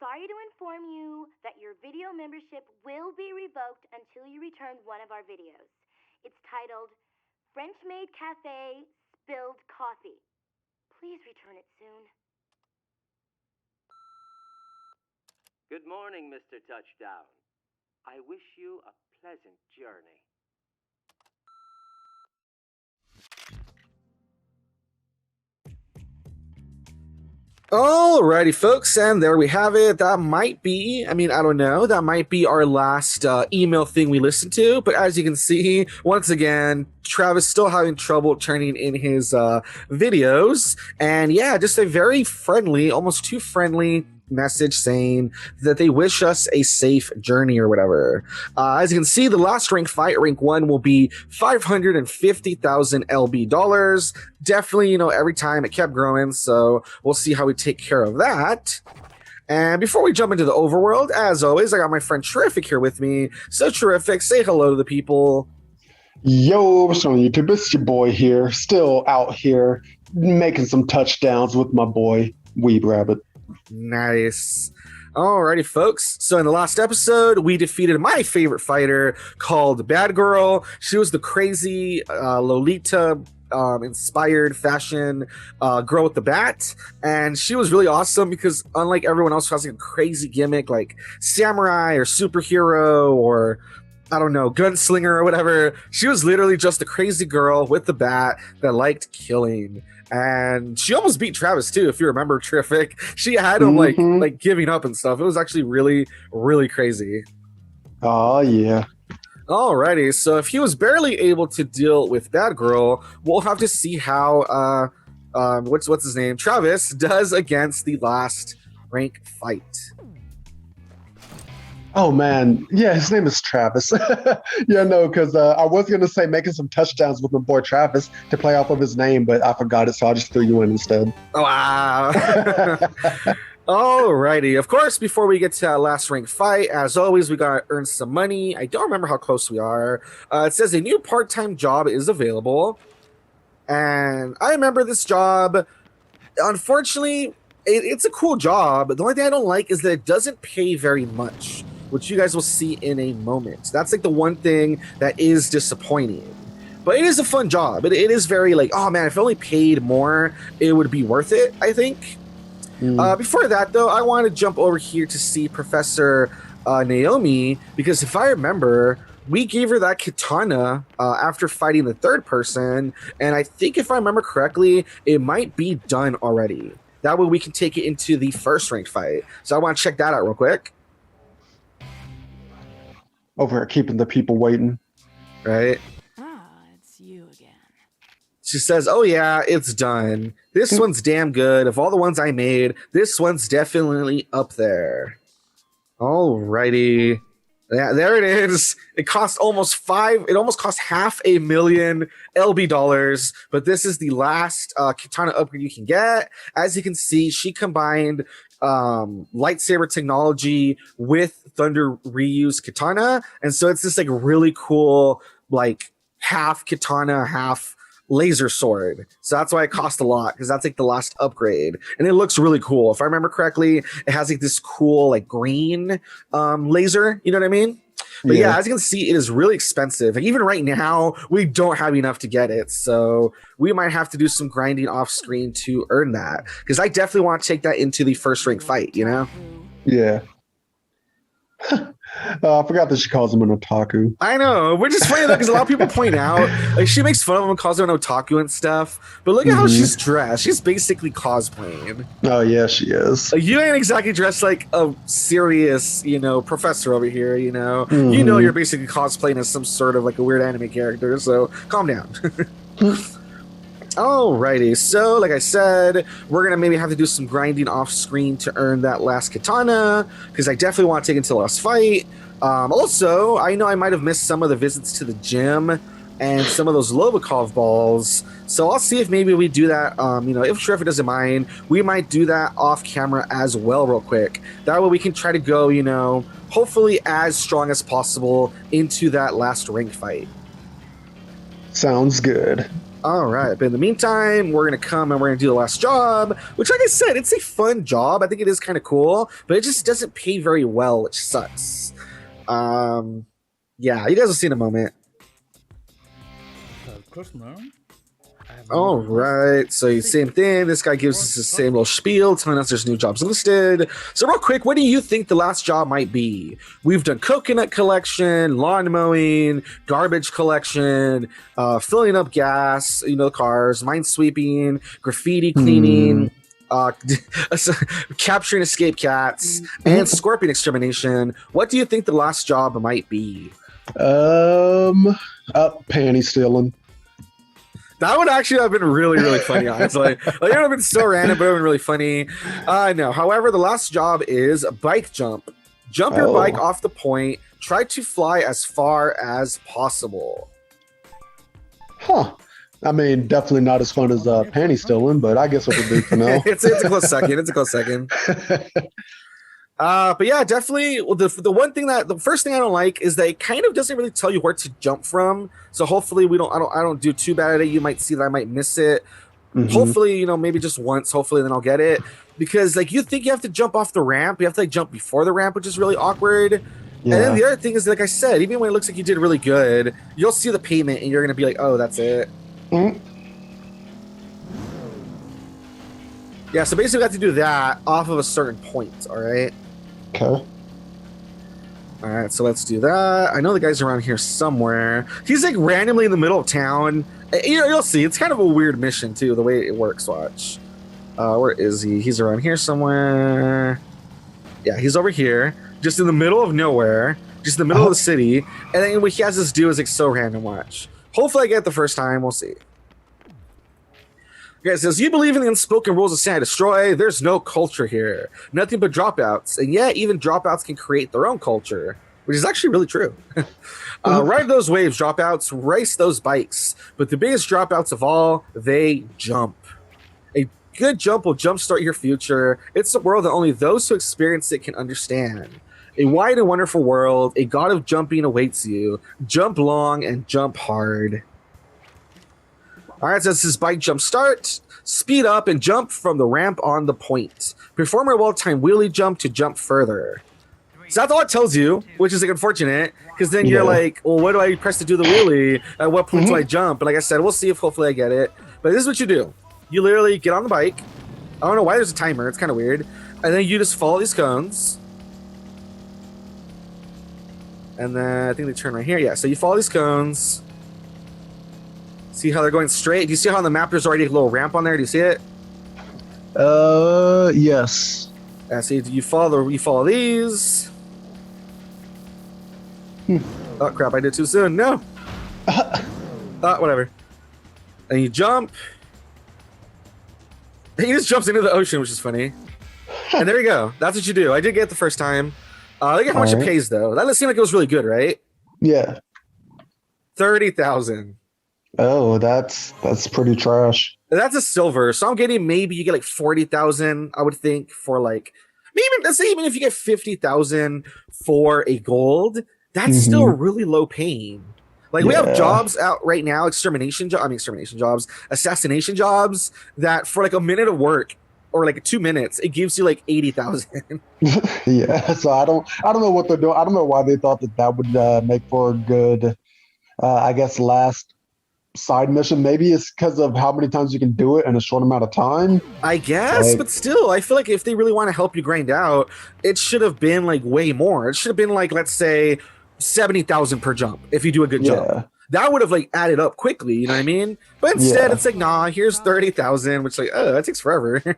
sorry to inform you that your video membership will be revoked until you return one of our videos. It's titled, French Maid Cafe Spilled Coffee. Please return it soon. Good morning, Mr. Touchdown. I wish you a pleasant journey. Alrighty, folks, and there we have it. That might be, I don't know, that might be our last email thing we listened to. But as you can see, once again, Travis still having trouble turning in his videos. And yeah, just a very friendly, almost too friendly message saying that they wish us a safe journey or whatever. As you can see, the last rank fight, rank 1, will be 550,000 LB dollars. Definitely, every time it kept growing, so we'll see how we take care of that. And before we jump into the overworld, as always, I got my friend Charific here with me. So Charific, say hello to the people. Yo, what's on YouTube? It's your boy here, still out here making some touchdowns with my boy Weeb Rabbit. Nice. Alrighty, folks. So in the last episode, we defeated my favorite fighter called Bad Girl. She was the crazy Lolita inspired fashion girl with the bat, and she was really awesome because unlike everyone else who has like a crazy gimmick like samurai or superhero or I don't know, gunslinger or whatever, she was literally just a crazy girl with the bat that liked killing. And she almost beat Travis too, if you remember. Terrific. She had him like giving up and stuff. It was actually really, really crazy. Oh yeah. Alrighty, so if he was barely able to deal with Bad Girl, we'll have to see how what's his name? Travis does against the last rank fight. Oh man, yeah, his name is Travis. Yeah, no, because I was gonna say making some touchdowns with my boy Travis to play off of his name, but I forgot it, so I just threw you in instead. Oh, wow. Alrighty, of course, before we get to that last rank fight, as always, we gotta earn some money. I don't remember how close we are. It says a new part-time job is available, and I remember this job. Unfortunately, it's a cool job. The only thing I don't like is that it doesn't pay very much, which you guys will see in a moment. That's like the one thing that is disappointing. But it is a fun job. It is very like, oh man, if it only paid more, it would be worth it, I think. Before that, though, I want to jump over here to see Professor Naomi, because if I remember, we gave her that katana after fighting the third person, and I think if I remember correctly, it might be done already. That way we can take it into the first ranked fight. So I want to check that out real quick. Over here keeping the people waiting. Right? It's you again. She says, oh yeah, it's done. This one's damn good. Of all the ones I made, this one's definitely up there. Alrighty. Yeah, there it is. It cost almost cost 500,000 LB dollars, but this is the last katana upgrade you can get. As you can see, she combined lightsaber technology with Thunder Ryu's katana, and so it's this like really cool like half katana, half laser sword. So that's why it cost a lot, because that's like the last upgrade, and it looks really cool. If I remember correctly, it has like this cool like green laser, you know what I mean? But yeah, as you can see, it is really expensive. Like, even right now, we don't have enough to get it, so we might have to do some grinding off screen to earn that, because I definitely want to take that into the first rank fight, you know? Yeah. I forgot that she calls him an otaku. I know, which is funny though, because a lot of people point out, like, she makes fun of him and calls her an otaku and stuff. But look at how she's dressed. She's basically cosplaying. Oh yeah, she is. Like, you ain't exactly dressed like a serious, professor over here. You know, you're basically cosplaying as some sort of like a weird anime character. So calm down. Alrighty, so like I said, we're gonna maybe have to do some grinding off screen to earn that last katana, because I definitely want to take it to the last fight. Also, I know I might have missed some of the visits to the gym and some of those Lobakov balls, so I'll see if maybe we do that. If Sheriff doesn't mind, we might do that off camera as well real quick. That way we can try to go, hopefully as strong as possible into that last rank fight. Sounds good. All right, but in the meantime, we're gonna come and we're gonna do the last job, which, like I said, it's a fun job. I think it is kind of cool, but it just doesn't pay very well, which sucks. Yeah, you guys will see in a moment. All right, so same thing. This guy gives us the same little spiel, telling us there's new jobs listed. So real quick, what do you think the last job might be? We've done coconut collection, lawn mowing, garbage collection, filling up gas, cars, mine sweeping, graffiti cleaning, capturing escape cats, and scorpion extermination. What do you think the last job might be? Panty stealing. That would actually have been really, really funny, honestly. It would have been so random, but it would have been really funny. No, however, the last job is bike jump. Jump your bike off the point. Try to fly as far as possible. Huh. I mean, definitely not as fun as panty stealing, but I guess it would be for now. It's a close second. It's a close second. But yeah, definitely. The first thing I don't like is that it kind of doesn't really tell you where to jump from. So hopefully I don't do too bad at it. You might see that I might miss it. Hopefully, maybe just once. Hopefully, then I'll get it. Because you think you have to jump off the ramp, you have to jump before the ramp, which is really awkward. Yeah. And then the other thing is, like I said, even when it looks like you did really good, you'll see the pavement and you're gonna be like, oh, that's it. Yeah, so basically we have to do that off of a certain point, all right? Okay. All right, so let's do that. I know the guy's around here somewhere. He's randomly in the middle of town. You'll see. It's kind of a weird mission, too, the way it works. Watch. Where is he? He's around here somewhere. Yeah, he's over here, just in the middle of nowhere, just in the middle of the city. And then what he has us do is so random. Watch. Hopefully I get it the first time. We'll see. Okay, it says, you believe in the unspoken rules of San Destroy. There's no culture here. Nothing but dropouts. And yeah, even dropouts can create their own culture, which is actually really true. Ride those waves, dropouts. Race those bikes. But the biggest dropouts of all, they jump. A good jump will jumpstart your future. It's a world that only those who experience it can understand. A wide and wonderful world. A god of jumping awaits you. Jump long and jump hard. All right, so this is bike jump start. Speed up and jump from the ramp on the point. Perform a well-timed wheelie jump to jump further. So that's all it tells you, which is unfortunate, because then you're like, well, what do I press to do the wheelie? At what point do I jump? And like I said, we'll see if hopefully I get it. But this is what you do. You literally get on the bike. I don't know why there's a timer. It's kind of weird. And then you just follow these cones. And then I think they turn right here. Yeah, so you follow these cones. See how they're going straight? Do you see how on the map there's already a little ramp on there? Do you see it? Yes. Yeah, so you follow these. Oh crap, I did too soon. No. Whatever. And you jump. He just jumps into the ocean, which is funny. And there you go. That's what you do. I did get it the first time. Look at how much it pays though. That seemed like it was really good, right? Yeah. 30,000. Oh, that's pretty trash. That's a silver, so I'm getting maybe you get 40,000. I would think for maybe let's say even if you get 50,000 for a gold, that's still really low paying. We have jobs out right now, assassination jobs, that for a minute of work or 2 minutes, it gives you 80,000. Yeah, so I don't know what they're doing. I don't know why they thought that would make for a good, I guess, last side mission. Maybe it's because of how many times you can do it in a short amount of time, I guess. But still, I feel like if they really want to help you grind out, it should have been way more. It should have been let's say 70,000 per jump if you do a good jump. That would have added up quickly, you know what I mean? But instead it's nah, here's 30,000, which that takes forever.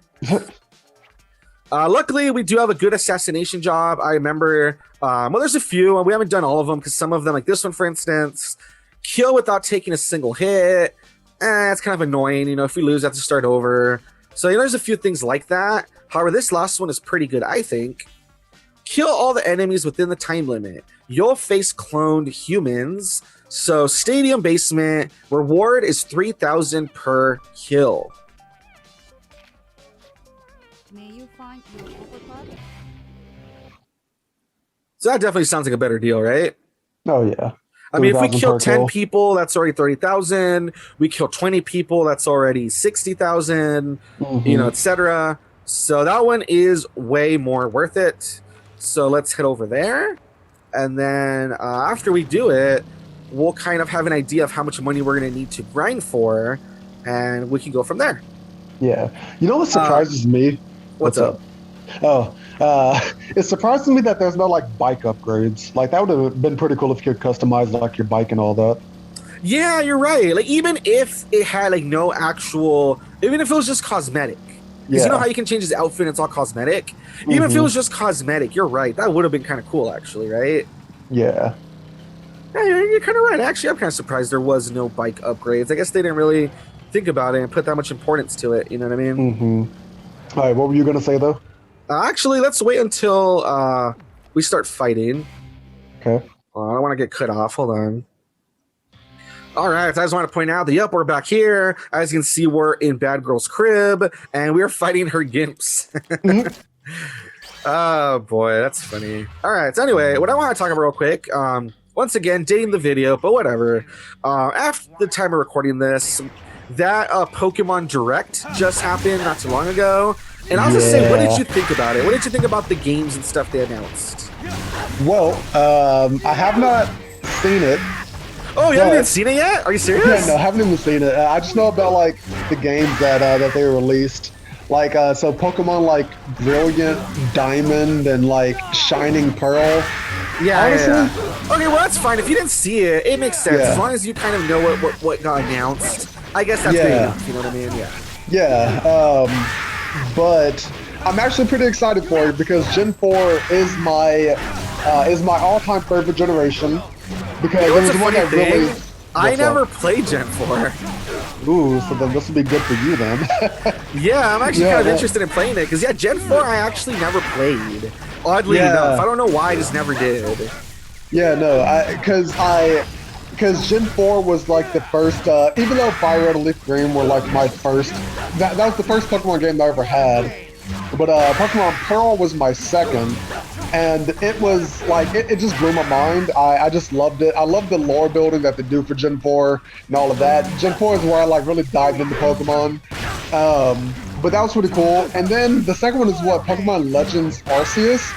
Luckily, we do have a good assassination job. I remember, there's a few, and we haven't done all of them because some of them, like this one, for instance, kill without taking a single hit. It's kind of annoying. If we lose, I have to start over. So, there's a few things like that. However, this last one is pretty good, I think. Kill all the enemies within the time limit. You'll face cloned humans. So, stadium basement. Reward is 3,000 per kill. May you find your uppercut? So that definitely sounds like a better deal, right? Oh, yeah. I mean, if we 3,000 kill per 10 kill. people, that's already 30,000. We kill 20 people, that's already 60,000, etc. So that one is way more worth it. So let's head over there. And then after we do it, we'll kind of have an idea of how much money we're going to need to grind for, and we can go from there. Yeah. You know what surprises me? What's up? Oh, it surprises me that there's no like bike upgrades. Like that would have been pretty cool if you could customize like your bike and all that. Yeah, you're right. Like even if it had like no actual, even if it was just cosmetic, because you know how you can change his outfit and it's all cosmetic. Even if it was just cosmetic, you're right. That would have been kind of cool, actually, right? Yeah. Yeah, you're kind of right. Actually, I'm kind of surprised there was no bike upgrades. I guess they didn't really think about it and put that much importance to it. You know what I mean? All right. What were you gonna say though? Actually, let's wait until we start fighting. Okay. I don't want to get cut off. Hold on. All right, so I just want to point out that, yep, we're back here. As you can see, we're in Bad Girl's crib, and we're fighting her gimps. Oh, boy, that's funny. All right, so anyway, what I want to talk about real quick, once again, dating the video, but whatever. After the time of recording this, that Pokemon Direct just happened not too long ago. And I'll just say, what did you think about it? What did you think about the games and stuff they announced? Well, I have not seen it. Oh, you haven't even seen it yet? Are you serious? Yeah, no, I haven't even seen it. I just know about like the games that they released. Like, so Pokemon like Brilliant Diamond and like Shining Pearl. Yeah, honestly, yeah. Okay, well that's fine. If you didn't see it, it makes sense. Yeah. As long as you kind of know what got announced. I guess that's good enough, you know what I mean? Yeah. Yeah, but I'm actually pretty excited for it because Gen 4 is my all-time favorite generation. Because You know it what's was a one funny that really. thing? I never played Gen 4. Ooh, so then this will be good for you then. Yeah, I'm actually Yeah, kind of that- interested in playing it because Gen 4 I actually never played. Oddly enough, I don't know why I just never did. Yeah, no, because Gen 4 was like the first, even though Fire Red and Leaf Green were like my first, that was the first Pokemon game I ever had. But Pokemon Pearl was my second, and it was like, it just blew my mind. I just loved it. I loved the lore building that they do for Gen 4 and all of that. Gen 4 is where I like really dived into Pokemon. But that was pretty cool. And then the second one is what, Pokemon Legends Arceus?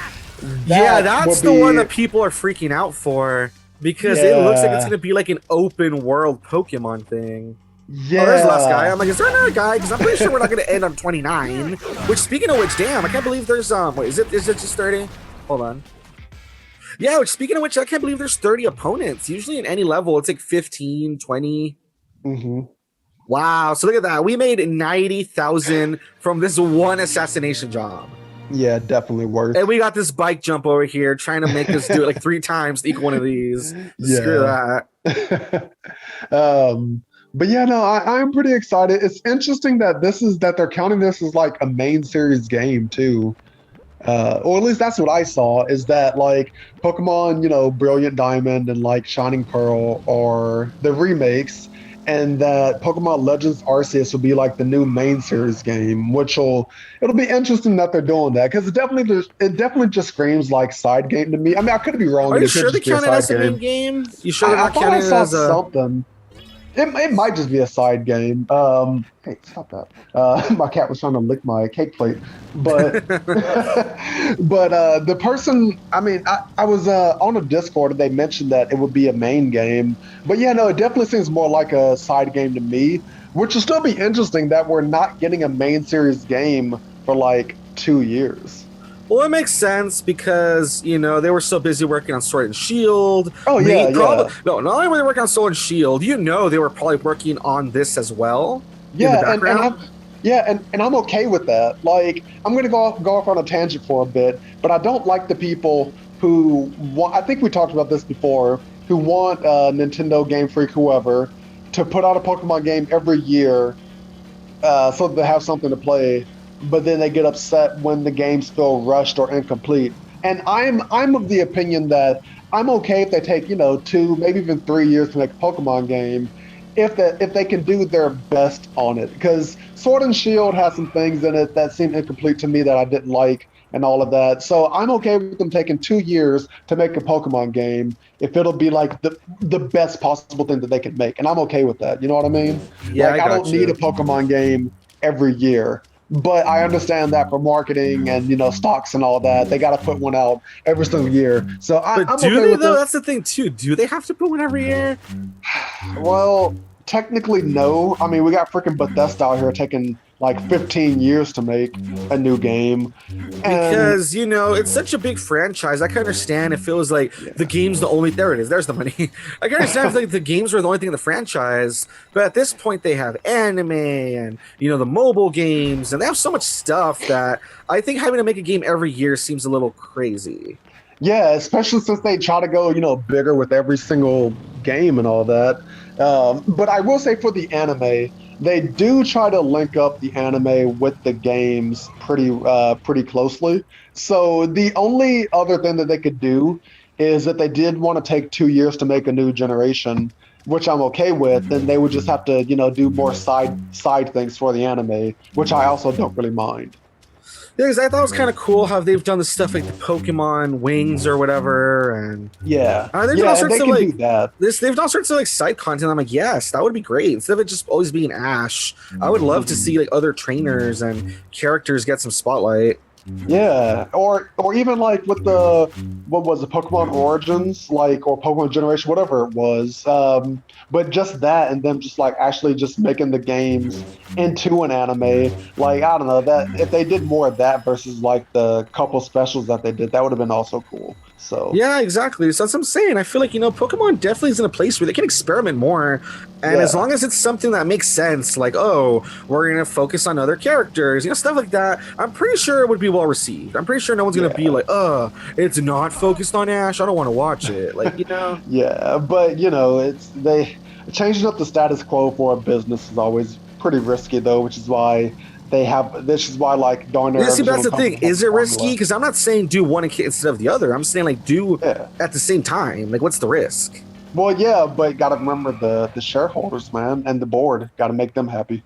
Yeah, that's the one that people are freaking out for because it looks like it's going to be like an open world Pokemon thing. Yeah. Oh, there's the last guy. I'm like, is there another guy? Because I'm pretty sure we're not going to end on 29. Which, speaking of which, damn, I can't believe there's wait, is it just 30? Hold on. Yeah, which speaking of which, I can't believe there's 30 opponents. Usually in any level, it's like 15, 20. Wow, so look at that. We made 90,000 from this one assassination job. Yeah, definitely worth. And we got this bike jump over here trying to make us do it like 3 times to equal one of these. Screw that. But yeah, no, I'm pretty excited. It's interesting that they're counting this as like a main series game too. Or at least that's what I saw, is that like Pokemon, you know, Brilliant Diamond and like Shining Pearl are the remakes, and that Pokemon Legends Arceus will be like the new main series game, it'll be interesting that they're doing that, because it definitely just screams like side game to me. I mean, I could be wrong. Are you sure they count it as a main game? You sure they're not counting it as a... something. It might just be a side game. Hey, stop that. My cat was trying to lick my cake plate. But the person, I mean, I was on a Discord and they mentioned that it would be a main game. But yeah, no, it definitely seems more like a side game to me, which will still be interesting that we're not getting a main series game for like 2 years. Well, it makes sense because, you know, they were so busy working on Sword and Shield. Oh, yeah, No, not only were they working on Sword and Shield, you know they were probably working on this as well. Yeah, and I'm okay with that. Like, I'm going to go off on a tangent for a bit, but I don't like the people who want, I think we talked about this before, who want Nintendo, Game Freak, whoever, to put out a Pokemon game every year so they have something to play. But then they get upset when the games feel rushed or incomplete. And I'm of the opinion that I'm okay if they take, 2, maybe even 3 years to make a Pokemon game, if they can do their best on it, because Sword and Shield has some things in it that seem incomplete to me that I didn't like and all of that. So I'm okay with them taking 2 years to make a Pokemon game if it'll be like the best possible thing that they can make, and I'm okay with that. You know what I mean? Yeah, Like I I got don't need you. a Pokemon game every year. But I understand that for marketing and stocks and all that, they got to put one out every single year. So But I'm do okay they with though? it. That's the thing too. Do they have to put one every year? Well, technically, no. I mean, we got freaking Bethesda out here taking like 15 years to make a new game, and Because it's such a big franchise. I can understand if it was like the game's the only. There it is. There's the money. I can understand if like the games were the only thing in the franchise. But at this point, they have anime and the mobile games, and they have so much stuff that I think having to make a game every year seems a little crazy. yeah, especially since they try to go bigger with every single game and all that. But I will say for the anime, they do try to link up the anime with the games pretty closely. So the only other thing that they could do is that they did want to take 2 years to make a new generation, which I'm okay with. Then they would just have to do more side things for the anime, which I also don't really mind. Yeah, 'cause I thought it was kind of cool how they've done the stuff like the Pokemon wings or whatever, and Yeah, they've done all yeah, and sorts they of can like do that. this. They've done all sorts of like side content. I'm like, yes, that would be great. Instead of it just always being Ash, I would love to see like other trainers and characters get some spotlight. Yeah, or even like with the what was it, Pokemon Origins, like or Pokemon Generation, whatever it was. But just that, and them just like actually just making the games into an anime. Like I don't know that if they did more of that versus like the couple specials that they did, that would have been also cool. So Yeah, exactly. So that's what I'm saying. I feel like Pokemon definitely is in a place where they can experiment more, and as yeah, long as it's something that makes sense, like we're gonna focus on other characters, stuff like that. I'm pretty sure it would be well received. I'm pretty sure no one's gonna be yeah. like, it's not focused on Ash. I don't want to watch it. Like. Yeah, but it's they changing up the status quo for a business is always pretty risky though, which is why they have. This is why like darn near Yeah, see, every but that's single the thing. company has Is a it risky? formula. Because I'm not saying do one instead of the other. I'm saying like do Yeah. at the same time. Like, what's the risk? Well, yeah, but got to remember the shareholders, man, and the board. Got to make them happy.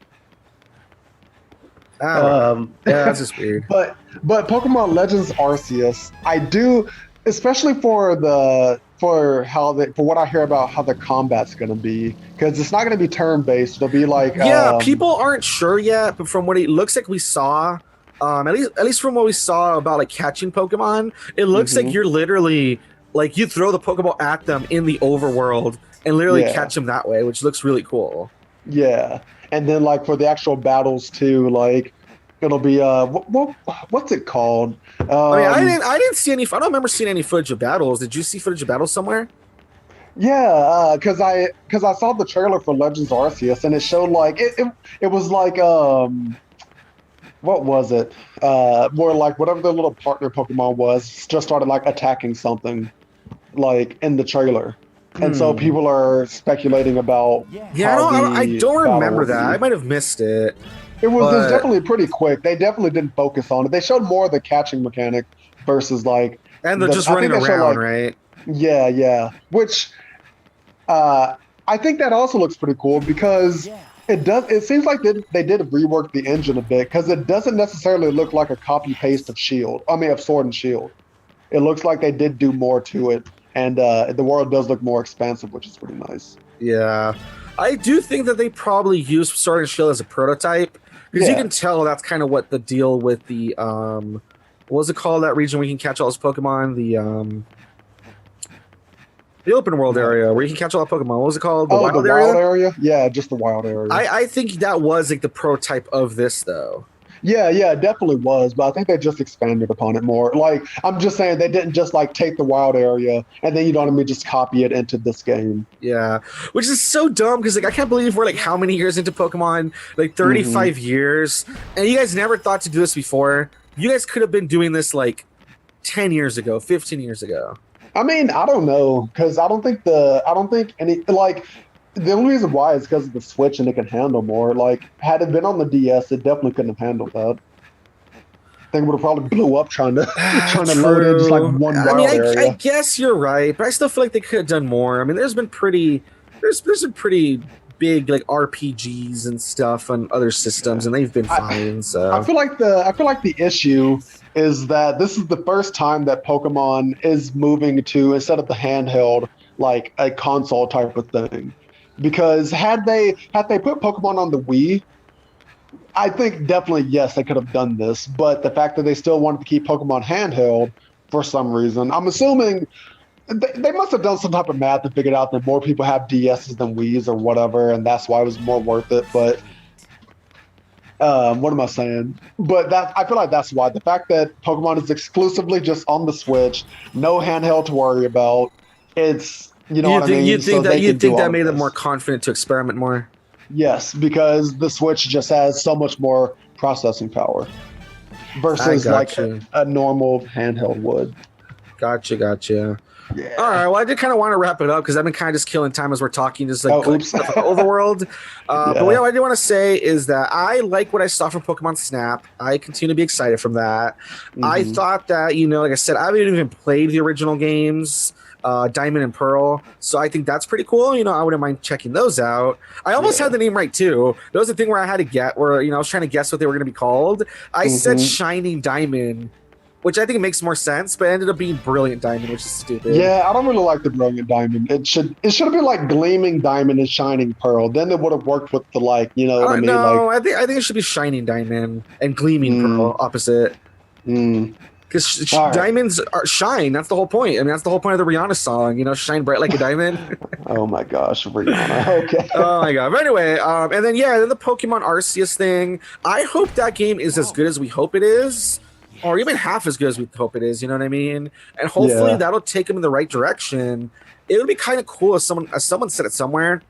I don't know. Um, Yeah, that's just weird. but Pokemon Legends Arceus, I do, especially for what I hear about how the combat's gonna be, because it's not gonna be turn based. It'll be like Yeah, people aren't sure yet, but from what it looks like we saw, at least from what we saw about like catching Pokemon, it looks like Mhm. you're literally like you throw the Pokeball at them in the overworld and literally Yeah. catch them that way, which looks really cool. Yeah, and then like for the actual battles too, like it'll be what's it called? I mean, I didn't see any. I don't remember seeing any footage of battles. Did you see footage of battles somewhere? Yeah, because I saw the trailer for Legends Arceus and it showed like it was like what was it? More like whatever the little partner Pokemon was just started like attacking something like in the trailer. And so people are speculating about Yeah, how I the don't battle remember will that. be. I might have missed it. It was but- definitely pretty quick. They definitely didn't focus on it. They showed more of the catching mechanic versus like And they're just I running think they showed, around, like, right? yeah. Which I think that also looks pretty cool because it seems like they did rework the engine a bit because it doesn't necessarily look like a copy paste of Sword and Shield. It looks like they did do more to it, and the world does look more expansive, which is pretty nice. Yeah. I do think that they probably used Sword and Shield as a prototype because you Yeah. can tell that's kind of what the deal with the what was it called, that region where you can catch all those Pokemon, the open world area where you can catch all the Pokemon. What was it called? The wild area? Yeah, just the wild area. I think that was like the prototype of this though. Yeah, it definitely was, but I think they just expanded upon it more. Like, I'm just saying they didn't just like take the wild area and then just copy it into this game. Yeah, which is so dumb because like I can't believe we're like how many years into Pokemon, like 35 years, and you guys never thought to do this before. You guys could have been doing this like 10 years ago, 15 years ago. I mean, I don't know, because I don't think any like the only reason why is because of the Switch and it can handle more. Like, had it been on the DS, it definitely couldn't have handled that. I think it would have probably blew up trying to load in just like one wild area. I guess you're right, but I still feel like they could have done more. I mean, there's been pretty big like RPGs and stuff on other systems, and they've been fine. So I feel like the issue is that this is the first time that Pokemon is moving to, instead of the handheld, like a console type of thing. Because had they put Pokemon on the Wii, I think definitely yes, they could have done this. But the fact that they still wanted to keep Pokemon handheld for some reason, I'm assuming they must have done some type of math and figured out that more people have DSs than Wii's or whatever, and that's why it was more worth it. But what am I saying? But that I feel like that's why. The fact that Pokemon is exclusively just on the Switch, no handheld to worry about. It's what I mean. You think that made them more confident to experiment more? Yes, because the Switch just has so much more processing power versus like a normal handheld would. Gotcha. Yeah. All right. Well, I did kind of want to wrap it up because I've been kind of just killing time as we're talking, just like stuff like Overworld. But what I do want to say is that I like what I saw from Pokemon Snap. I continue to be excited from that. I thought that, like I said, I haven't even played the original games, Diamond and Pearl. So I think that's pretty cool. I wouldn't mind checking those out. I almost had the name right too. That was the thing where I had to get where, I was trying to guess what they were going to be called. I said Shining Diamond, which I think makes more sense, but it ended up being Brilliant Diamond, which is stupid. Yeah, I don't really like the Brilliant Diamond. It should have been like Gleaming Diamond and Shining Pearl. Then it would have worked with the what I mean? No, I think it should be Shining Diamond and Gleaming Pearl opposite. Because diamonds are shine. That's the whole point. I mean, that's the whole point of the Rihanna song. Shine bright like a diamond. Oh my gosh, Rihanna. Okay. Oh my god. But anyway, and then then the Pokemon Arceus thing. I hope that game is as good as we hope it is. Or even half as good as we hope it is, you know what I mean? And hopefully that'll take them in the right direction. It would be kind of cool if someone said it somewhere.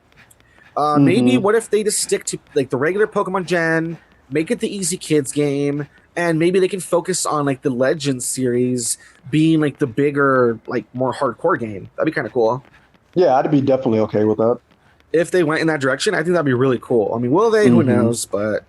Maybe what if they just stick to like the regular Pokemon gen, make it the easy kids game, and maybe they can focus on like the Legends series being like the bigger, like more hardcore game. That'd be kind of cool. Yeah, I'd be definitely okay with that. If they went in that direction, I think that'd be really cool. I mean, will they? Who knows? But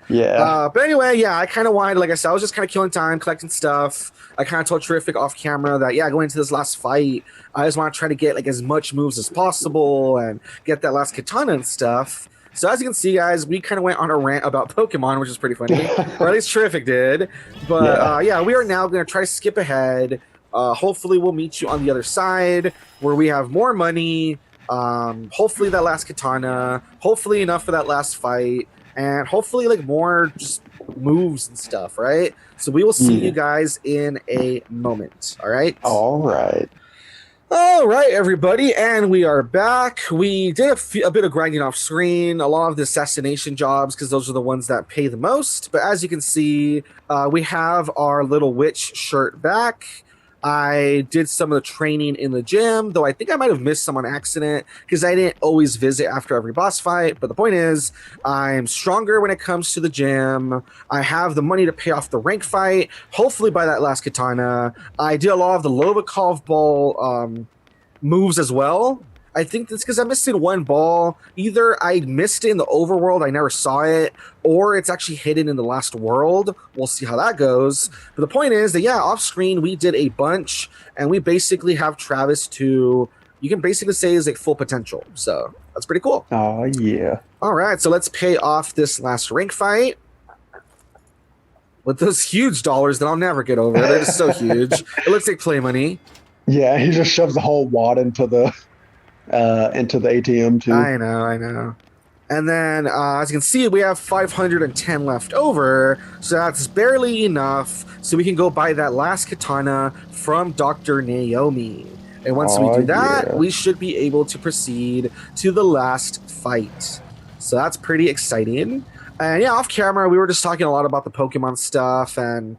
Yeah. But anyway, I kind of wanted, like I said, I was just kind of killing time, collecting stuff. I kind of told Charific off camera that, going into this last fight, I just want to try to get like as much moves as possible and get that last katana and stuff. So as you can see, guys, we kind of went on a rant about Pokemon, which is pretty funny, or at least Charific did. But we are now going to try to skip ahead. Hopefully we'll meet you on the other side where we have more money. Hopefully that last katana, hopefully enough for that last fight. And hopefully, like, more just moves and stuff, right? So we will see you guys in a moment, all right? All right. All right, everybody, and we are back. We did a bit of grinding off screen, a lot of the assassination jobs, because those are the ones that pay the most. But as you can see, we have our little witch shirt back. I did some of the training in the gym, though I think I might have missed some on accident because I didn't always visit after every boss fight. But the point is, I'm stronger when it comes to the gym. I have the money to pay off the rank fight, hopefully by that last katana. I did a lot of the Lobakov ball moves as well. I think that's because I'm missing one ball. Either I missed it in the overworld, I never saw it, or it's actually hidden in the last world. We'll see how that goes. But the point is that, off screen, we did a bunch, and we basically have Travis to, you can basically say is like full potential. So that's pretty cool. Oh, yeah. All right, so let's pay off this last rank fight with those huge dollars that I'll never get over. They're just so huge. It looks like play money. Yeah, he just shoves the whole wad into the ATM too. I know. And then, as you can see, we have 510 left over, so that's barely enough, so we can go buy that last katana from Dr. Naomi. And once we do that, we should be able to proceed to the last fight. So that's pretty exciting. And off camera, we were just talking a lot about the Pokemon stuff, and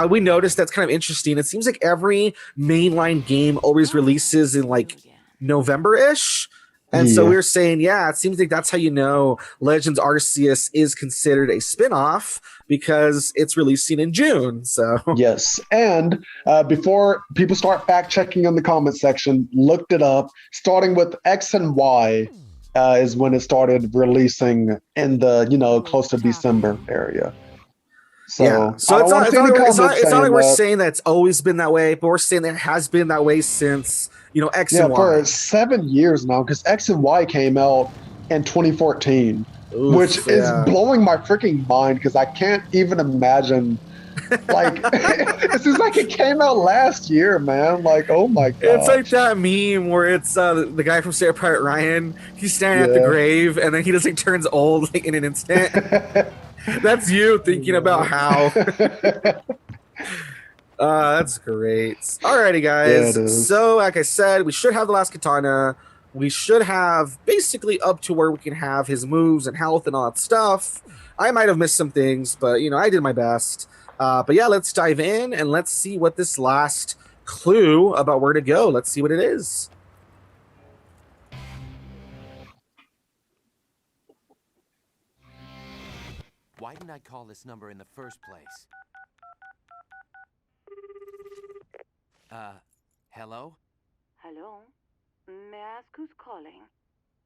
we noticed that's kind of interesting. It seems like every mainline game always releases in like November-ish. And so we were saying, it seems like that's how you know Legends Arceus is considered a spin-off because it's releasing in June. So yes. And before people start fact-checking in the comment section, looked it up. Starting with X and Y is when it started releasing in the, close to December area. So yeah. So I don't want to see any comments it's not like saying we're that. saying that it's always been that way, but we're saying that it has been that way since, X Yeah, and Y. for 7 years now, because X and Y came out in 2014, Oof, which is yeah. blowing my freaking mind because I can't even imagine. Like, it seems like it came out last year, man. Like, oh my It's like gosh. that meme where it's the guy from Saving Private Ryan. He's standing at the Yeah. grave, and then he just like turns old like in an instant. That's you thinking about how. That's great. Alrighty, Yeah, guys. it is. So, like I said, we should have the last katana. We should have basically up to where we can have his moves and health and all that stuff. I might have missed some things, but I did my best. But yeah, let's dive in and let's see what this last clue about where to go. Let's see what it is. Why didn't I call this number in the first place? Hello? Hello? May I ask who's calling?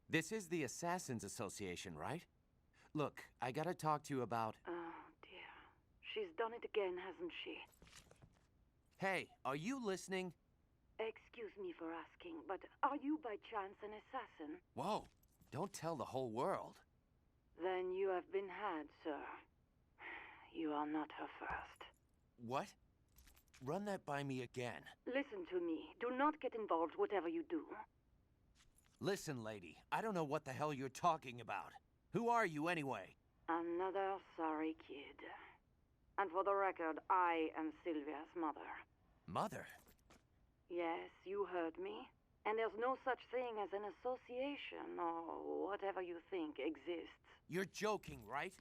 This is the Assassins Association, right? Look, I gotta talk to you about... Oh, dear. She's done it again, hasn't she? Hey, are you listening? Excuse me for asking, but are you by chance an assassin? Whoa, don't tell the whole world. Then you have been had, sir. You are not her first. What? Run that by me again. Listen to me. Do not get involved whatever you do. Listen, lady, I don't know what the hell you're talking about. Who are you anyway? Another sorry kid. And for the record, I am Sylvia's mother. Mother? Yes, you heard me. And there's no such thing as an association, or whatever you think exists. You're joking, right?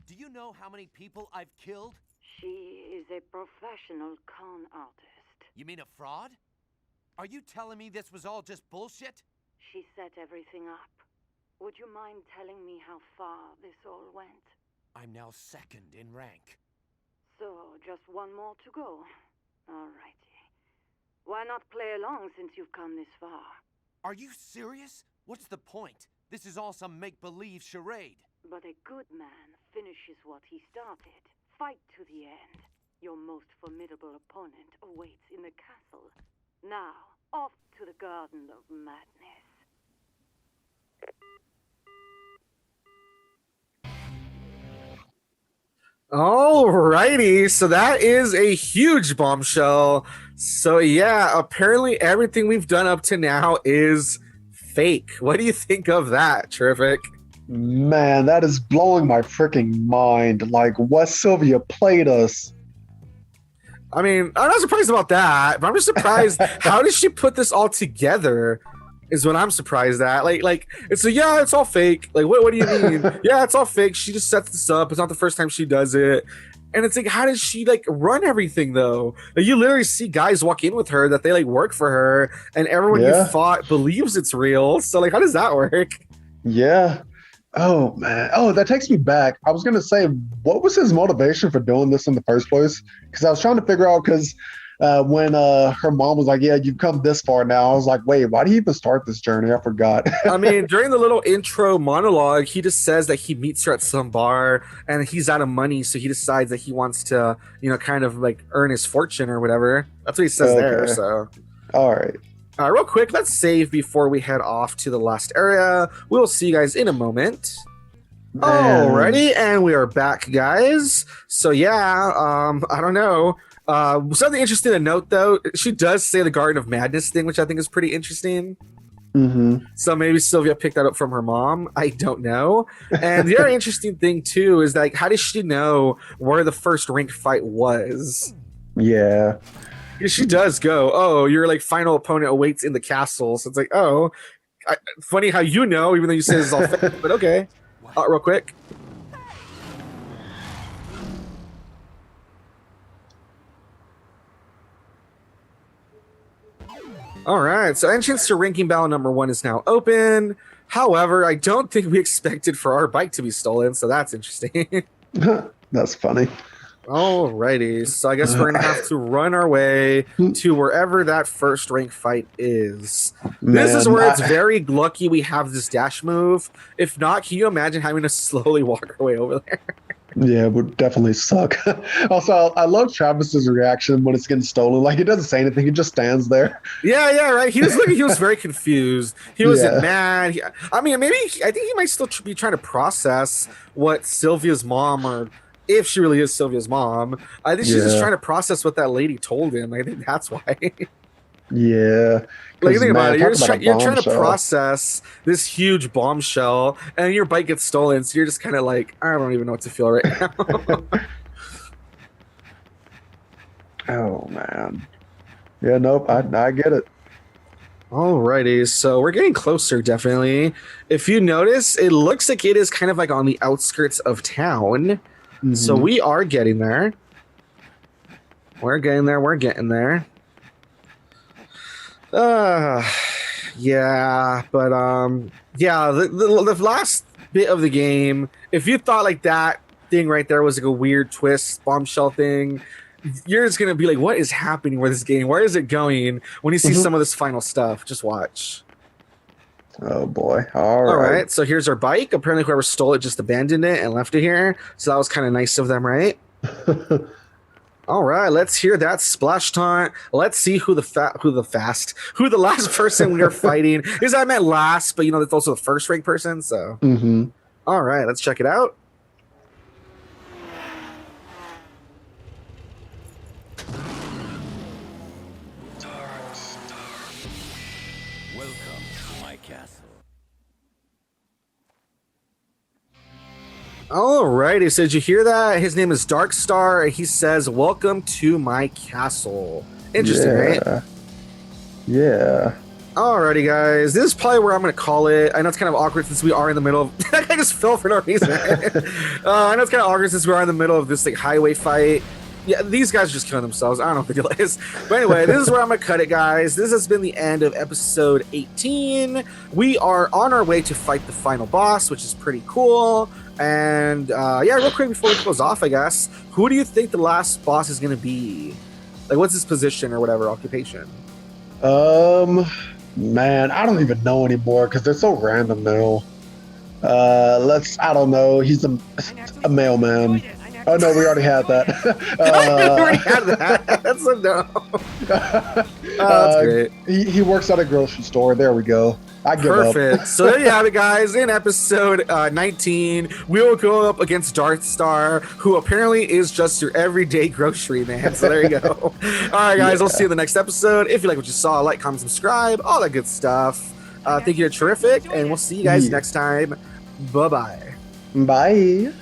Do you know how many people I've killed? She is a professional con artist. You mean a fraud? Are you telling me this was all just bullshit? She set everything up. Would you mind telling me how far this all went? I'm now second in rank. So, just one more to go. Alrighty. Why not play along since you've come this far? Are you serious? What's the point? This is all some make-believe charade. But a good man finishes what he started. Fight to the end. Your most formidable opponent awaits in the castle. Now, off to the Garden of Madness. Alrighty, so that is a huge bombshell. So yeah, apparently everything we've done up to now is fake. What do you think of that, Charific? Man, that is blowing my freaking mind. Like, what Sylvia played us. I mean, I'm not surprised about that, but I'm just surprised how did she put this all together is what I'm surprised at. Like it's a, yeah, it's all fake. Like what do you mean? Yeah, it's all fake. She just sets this up. It's not the first time she does it. And it's like, how does she like run everything though? Like, you literally see guys walk in with her that they like work for her, and everyone you fought believes it's real. So like, how does that work? Yeah. Oh man. Oh, that takes me back. I was gonna say, what was his motivation for doing this in the first place? Because I was trying to figure out, because when her mom was like, yeah, you've come this far now, I was like, wait, why did he even start this journey? I forgot. I mean, during the little intro monologue, he just says that he meets her at some bar and he's out of money, so he decides that he wants to, kind of like earn his fortune or whatever. That's what he says there. So all right. Real quick, let's save before we head off to the last area. We'll see you guys in a moment. Man. Alrighty, and we are back, guys. So yeah, I don't know. Something interesting to note, though, she does say the Garden of Madness thing, which I think is pretty interesting. Mm-hmm. So maybe Sylvia picked that up from her mom. I don't know. And the other interesting thing, too, is like, how does she know where the first ranked fight was? Yeah. She does go, oh, your like final opponent awaits in the castle. So it's like, oh, funny how you know, even though you say it's all fake, but okay. Real quick. All right, so entrance to ranking battle number 1 is now open. However, I don't think we expected for our bike to be stolen, so that's interesting. That's funny. Alrighty, so I guess we're gonna have to run our way to wherever that first rank fight is. This is Man, where it's very lucky we have this dash move. If not, can you imagine having to slowly walk our way over there? Yeah, it would definitely suck. Also, I love Travis's reaction when it's getting stolen. Like, he doesn't say anything; he just stands there. Yeah, right. He was very confused. He wasn't Yeah. mad. I mean, maybe I think he might still be trying to process what Sylvia's mom, or if she really is Sylvia's mom. I think she's just Yeah. trying to process what that lady told him. I think that's why. Yeah. Like, 'Cause, think about man, it. talk about a You're trying to bombshell. process this huge bombshell, and your bike gets stolen. So you're just kind of like, I don't even know what to feel right now. Oh man. Yeah, nope. I get it. Alrighty, so we're getting closer, definitely. If you notice, it looks like it is kind of like on the outskirts of town. So Mhm. we are getting there. We're getting there. We're getting there. Yeah, but yeah, the last bit of the game, if you thought like that thing right there was like a weird twist bombshell thing, you're just gonna be like, what is happening with this game? Where is it going? When you see Mhm. some of this final stuff, just watch. Oh boy. All All right. right, so here's our bike. Apparently, whoever stole it just abandoned it and left it here. So that was kind of nice of them, right? All right, let's hear that splash taunt. Let's see who the last person we are fighting is. I meant last, but you know that's also the first rank person. So, Mm-hmm. all right, let's check it out. Welcome to my castle. All righty, so did you hear that? His name is Dark Star, and he says, "Welcome to my castle." Interesting, right? Yeah. Alrighty, guys. This is probably where I'm going to call it. I know it's kind of awkward since we are in the middle of... I just fell for no reason. I know it's kind of awkward since we are in the middle of this like highway fight. Yeah, these guys are just killing themselves. I don't know what the deal is. But anyway, this is where I'm going to cut it, guys. This has been the end of episode 18. We are on our way to fight the final boss, which is pretty cool. And yeah, real quick before we close off, I guess, who do you think the last boss is going to be? Like, what's his position or whatever, occupation? Man, I don't even know anymore because they're so random now. I don't know. He's a mailman. Oh no, we already had that. We already had that. That's so dumb. That's great. He works at a grocery store. There we go. I give Perfect. up. So there you have it, guys. In episode 19, we will go up against Darth Star, who apparently is just your everyday grocery man. So there you go. All right, guys. We'll see you in the next episode. If you like what you saw, like, comment, subscribe, all that good stuff. Thank you to Charific, and we'll see you guys next time. Bye-bye. Bye.